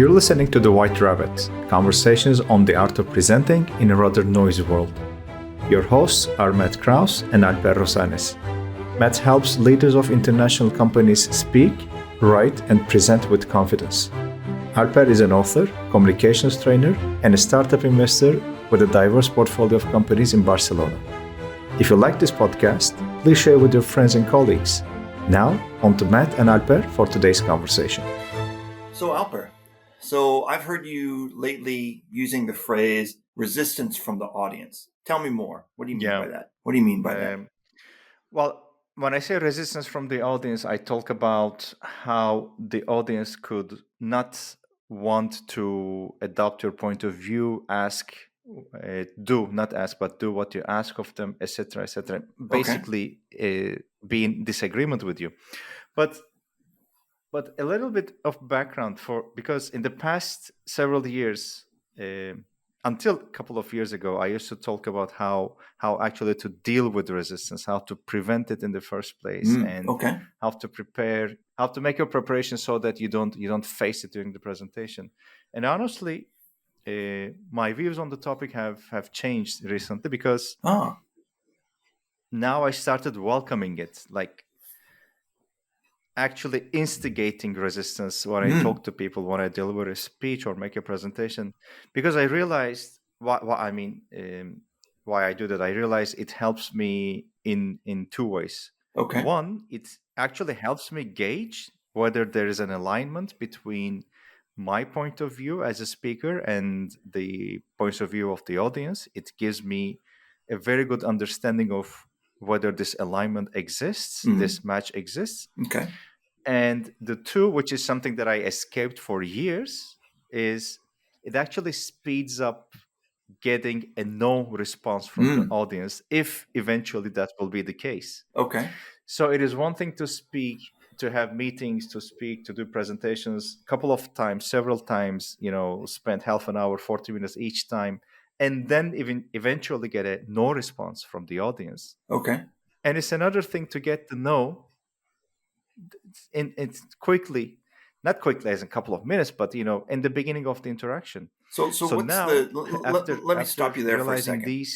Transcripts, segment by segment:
You're listening to The White Rabbit, conversations on the art of presenting in a rather noisy world. Your hosts are Matt Krause and Alper Rozanes. Matt helps leaders of international companies speak, write, and present with confidence. Alper is an author, communications trainer, and a startup investor with a diverse portfolio of companies in Barcelona. If you like this podcast, please share with your friends and colleagues. Now, on to Matt and Alper for today's conversation. So Alper, I've heard you lately using the phrase resistance from the audience. Tell me more. What do you mean by that? What do you mean by that? Well, when I say resistance from the audience, I talk about how the audience could not want to adopt your point of view, do what you ask of them, etc., etc. Basically, be in disagreement with you. But a little bit of background because in the past several years, until a couple of years ago, I used to talk about how actually to deal with resistance, how to prevent it in the first place, and how to make your preparation so that you don't face it during the presentation. And honestly, my views on the topic have changed recently because now I started welcoming it, like actually instigating resistance when I talk to people, when I deliver a speech or make a presentation, because I realized why I do that. I realize it helps me in two ways. One, it actually helps me gauge whether there is an alignment between my point of view as a speaker and the points of view of the audience. It gives me a very good understanding of whether this alignment exists, this match exists. And the two, which is something that I escaped for years, is it actually speeds up getting a no response from the audience if eventually that will be the case. So it is one thing to speak, to have meetings, to speak, to do presentations a couple of times, several times, spend half an hour, 40 minutes each time, and then even eventually get a no response from the audience. And it's another thing to get the no it's not quickly as a couple of minutes, but in the beginning of the interaction. So what's now, let me stop you there for a second.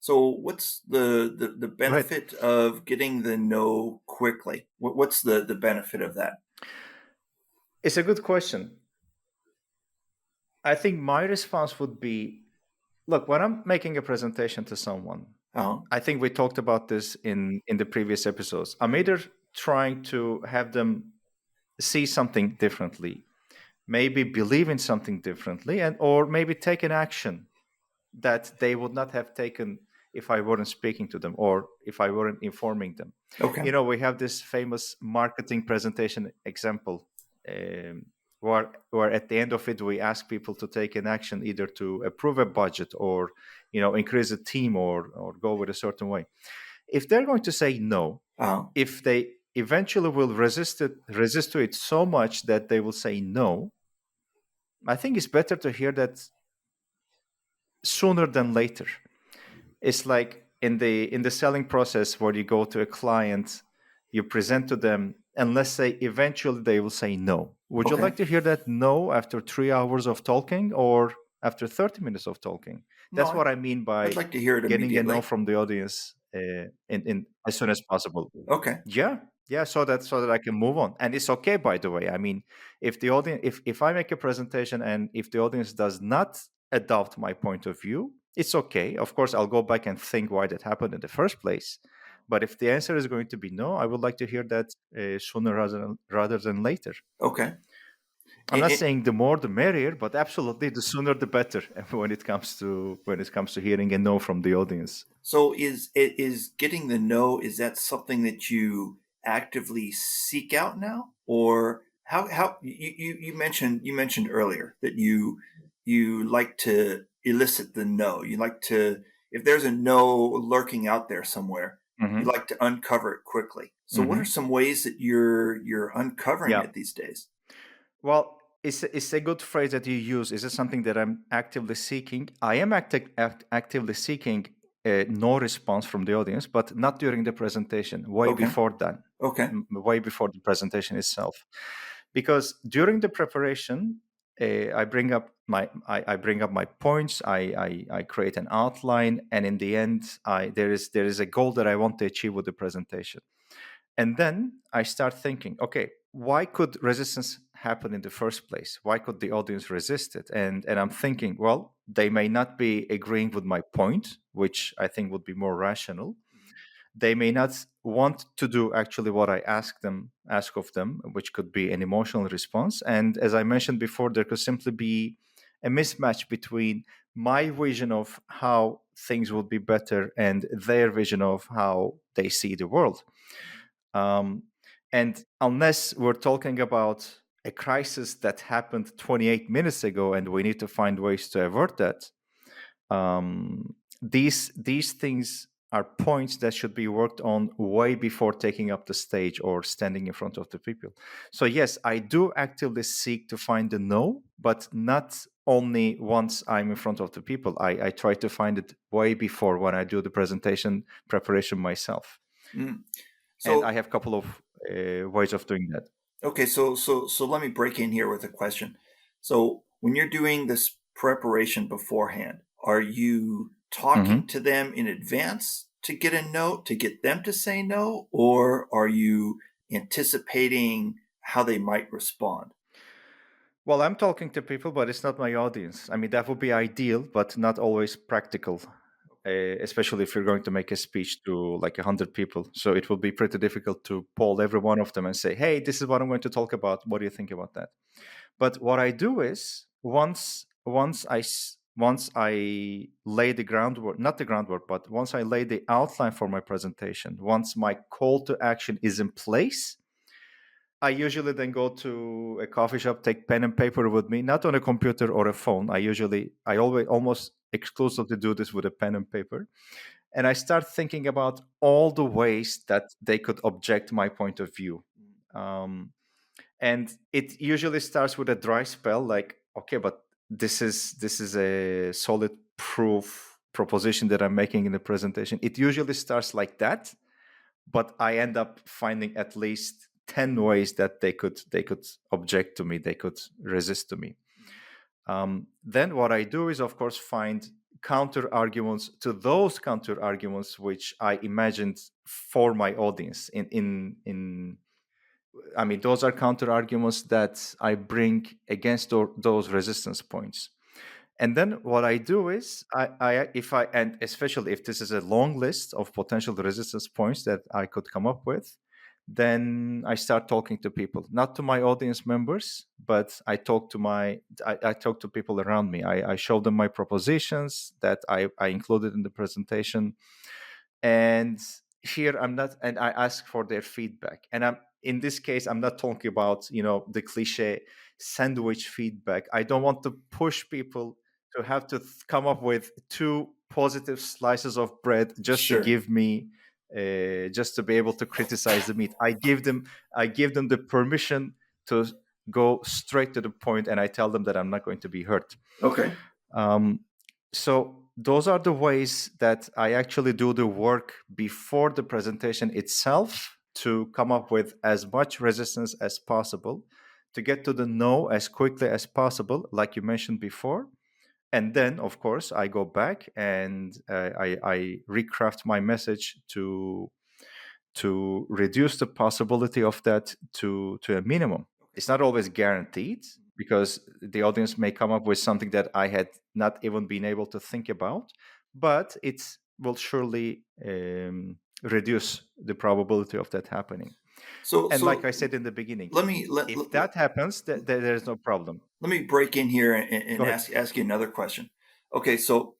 So what's the benefit of getting the no quickly? What's the benefit of that? It's a good question. I think my response would be, look, when I'm making a presentation to someone, I think we talked about this in the previous episodes. I'm either trying to have them see something differently, maybe believe in something differently, or maybe take an action that they would not have taken if I weren't speaking to them or if I weren't informing them. We have this famous marketing presentation example where at the end of it, we ask people to take an action, either to approve a budget or, increase a team or go with a certain way. If they're going to say no, if they eventually will resist to it so much that they will say no, I think it's better to hear that sooner than later. It's like in the selling process where you go to a client, you present to them, and let's say eventually they will say no. Would you like to hear that no after 3 hours of talking or after 30 minutes of talking? That's what I mean by I'd like to hear it getting a no from the audience in as soon as possible. Yeah, so that I can move on. And it's okay, by the way. I mean, if the audience, if I make a presentation and if the audience does not adopt my point of view, it's okay. Of course, I'll go back and think why that happened in the first place. But if the answer is going to be no, I would like to hear that sooner rather than later. I'm not saying the more the merrier, but absolutely the sooner the better when it comes to hearing a no from the audience. So is getting the no, is that something that you actively seek out now, or how you mentioned earlier that you like to elicit the no. You like to, if there's a no lurking out there somewhere, you like to uncover it quickly. So what are some ways that you're uncovering it these days? Well, it's a good phrase that you use. Is it something that I'm actively seeking? I am actively seeking no response from the audience, but not during the presentation, before that. Way before the presentation itself. Because during the preparation, I bring up my points. I create an outline, and in the end, there is a goal that I want to achieve with the presentation. And then I start thinking, okay, why could resistance happen in the first place? Why could the audience resist it? And I'm thinking, well, they may not be agreeing with my point, which I think would be more rational. They may not want to do actually what I ask of them, which could be an emotional response. And as I mentioned before, there could simply be a mismatch between my vision of how things would be better and their vision of how they see the world. Um, and unless we're talking about a crisis that happened 28 minutes ago and we need to find ways to avert that, these things are points that should be worked on way before taking up the stage or standing in front of the people. So yes, I do actively seek to find the no, but not only once I'm in front of the people. I try to find it way before when I do the presentation preparation myself. Mm. And I So have a couple of ways of doing that. okay, so let me break in here with a question. So when you're doing this preparation beforehand, are you talking Mhm. to them in advance to get a note to get them to say no, or are you anticipating how they might respond? Well, I'm talking to people, but it's not my audience. I mean, that would be ideal, but not always practical, especially if you're going to make a speech to like 100 people. So it will be pretty difficult to poll every one of them and say, hey, this is what I'm going to talk about. What do you think about that? But what I do is once I lay the groundwork, not the groundwork, but once I lay the outline for my presentation, once my call to action is in place, I usually then go to a coffee shop, take pen and paper with me, not on a computer or a phone. I always almost exclusively do this with a pen and paper. And I start thinking about all the ways that they could object my point of view. Um, and it usually starts with a dry spell, like, okay, but this is a solid proof proposition that I'm making in the presentation. It usually starts like that, but I end up finding at least 10 ways that they could object to me, they could resist to me. Then what I do is, of course, find counter arguments to those counter arguments which I imagined for my audience. In I mean, those are counter arguments that I bring against those resistance points. And then what I do is and especially if this is a long list of potential resistance points that I could come up with, then I start talking to people, not to my audience members, but I talk to people around me. I show them my propositions that I included in the presentation. And here I'm not, and I ask for their feedback. And I'm in this case, I'm not talking about, the cliche sandwich feedback. I don't want to push people to have to come up with two positive slices of bread just to Sure. give me just to be able to criticize the meat. I give them the permission to go straight to the point, and I tell them that I'm not going to be hurt. Okay. um, so those are the ways that I actually do the work before the presentation itself to come up with as much resistance as possible, to get to the no as quickly as possible, like you mentioned before. And then, of course, I go back and I recraft my message to reduce the possibility of that to a minimum. It's not always guaranteed because the audience may come up with something that I had not even been able to think about, but it will surely reduce the probability of that happening. So And like so I said in the beginning, let me if that happens, there's no problem. let me break in here Go and ahead. ask you another question. Okay, so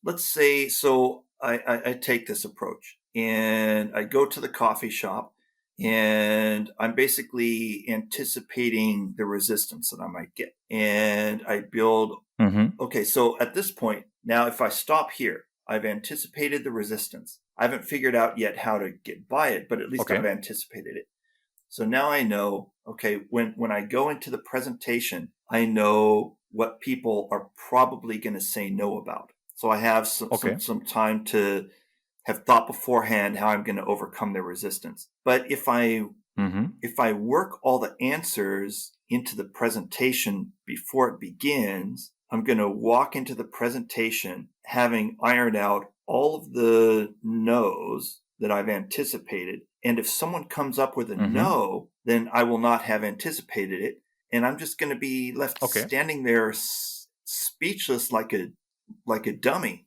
let's say so I take this approach and I go to the coffee shop and I'm basically anticipating the resistance that I might get. And I build Hmm. okay, so at this point, now if I stop here, I've anticipated the resistance. I haven't figured out yet how to get by it, but at least I've Okay. anticipated it. So now I know, okay, when I go into the presentation, I know what people are probably going to say no about. So I have Okay. some time to have thought beforehand how I'm going to overcome their resistance. But Hmm. if I work all the answers into the presentation before it begins. I'm going to walk into the presentation having ironed out all of the no's that I've anticipated. And if someone comes up with a no, then I will not have anticipated it. And I'm just going to be left standing there speechless like a dummy.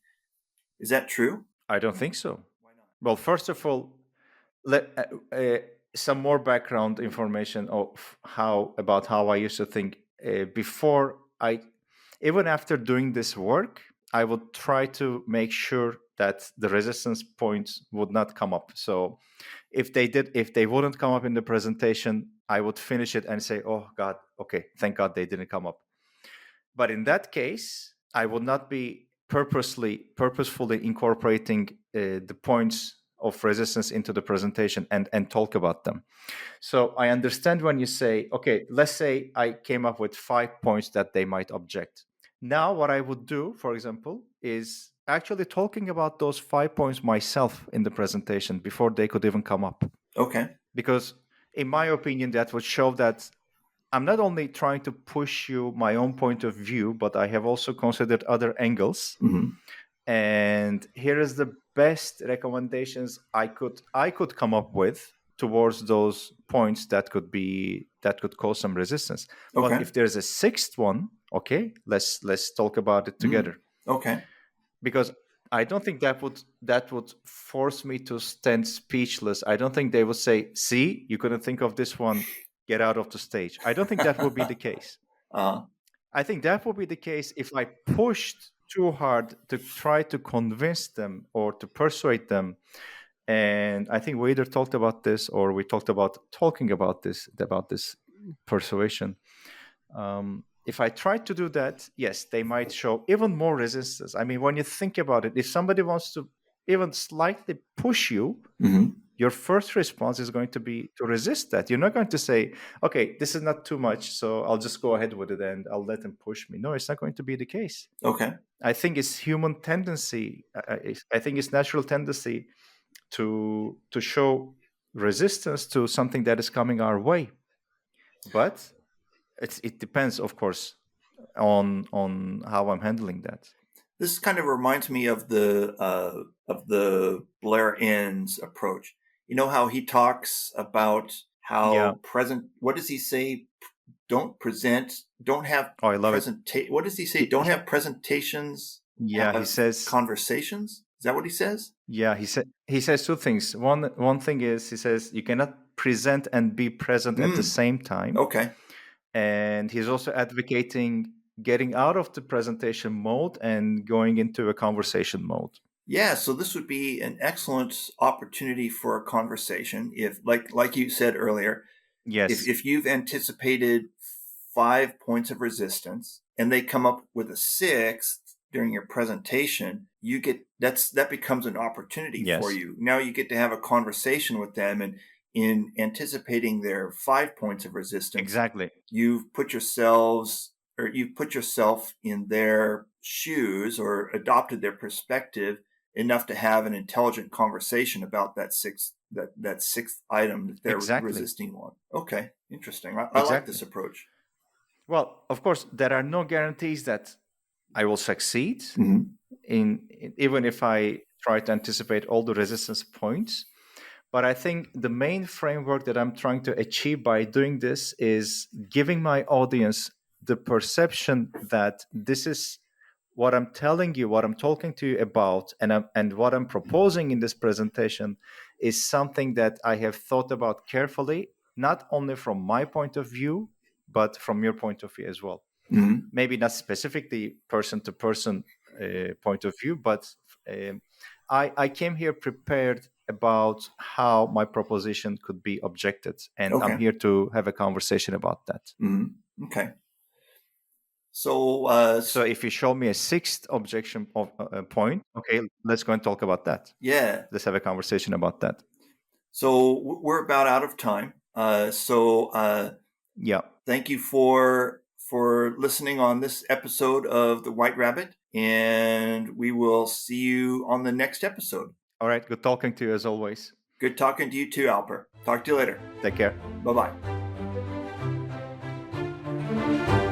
Is that true? I don't think so. Why not? Well, first of all, some more background information of how I used to think before even after doing this work, I would try to make sure that the resistance points would not come up. So if they wouldn't come up in the presentation, I would finish it and say, oh God, okay, thank God they didn't come up. But in that case, I would not be purposefully incorporating the points of resistance into the presentation and talk about them. So I understand when you say, okay, let's say I came up with 5 points that they might object. Now what I would do, for example, is actually talking about those 5 points myself in the presentation before they could even come up. Okay. Because in my opinion, that would show that I'm not only trying to push you my own point of view, but I have also considered other angles. And here is the best recommendations I could come up with towards those points that could cause some resistance. Okay. But if there's a sixth one, okay, let's talk about it together. Okay. Because I don't think that would force me to stand speechless. I don't think they would say, "See, you couldn't think of this one. Get out of the stage." I don't think that would be the case. I think that would be the case if I pushed too hard to try to convince them or to persuade them. And I think we either talked about this or we talked about talking about this persuasion. If I try to do that, yes, they might show even more resistance. I mean, when you think about it, if somebody wants to even slightly push you, your first response is going to be to resist that. You're not going to say, okay, this is not too much, so I'll just go ahead with it and I'll let them push me. No, it's not going to be the case. Okay. I think it's human tendency. I think it's natural tendency to show resistance to something that is coming our way. But it depends, of course, on how I'm handling that. This kind of reminds me of the Blair Enns approach. You know how he talks about how what does he say? Don't have Oh, I love it. What does he say? Don't have presentations. Yeah, he says conversations. Is that what he says? Yeah, he says two things. One thing is he says you cannot present and be present at the same time. Okay. And he's also advocating getting out of the presentation mode and going into a conversation mode. Yeah, so this would be an excellent opportunity for a conversation. If, like you said earlier, yes, if you've anticipated 5 points of resistance and they come up with a 6th during your presentation, that becomes an opportunity for you. Now you get to have a conversation with them, and in anticipating their 5 points of resistance, exactly, you've put yourself in their shoes or adopted their perspective enough to have an intelligent conversation about that sixth item that they're resisting on. Okay, interesting. I like this approach. Well, of course, there are no guarantees that I will succeed in even if I try to anticipate all the resistance points. But I think the main framework that I'm trying to achieve by doing this is giving my audience the perception that this is what I'm telling you, what I'm talking to you about, and what I'm proposing in this presentation is something that I have thought about carefully, not only from my point of view, but from your point of view as well. Maybe not specifically person-to-person point of view, but I came here prepared about how my proposition could be objected, and I'm here to have a conversation about that. Okay. So if you show me a 6th objection point, okay, let's go and talk about that. Yeah. Let's have a conversation about that. So we're about out of time. Thank you for listening on this episode of The White Rabbit, and we will see you on the next episode. All right. Good talking to you as always. Good talking to you too, Alper. Talk to you later. Take care. Bye-bye.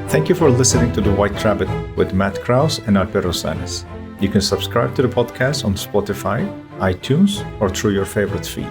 Thank you for listening to The White Rabbit with Matt Krause and Alper Rozanes. You can subscribe to the podcast on Spotify, iTunes, or through your favorite feed.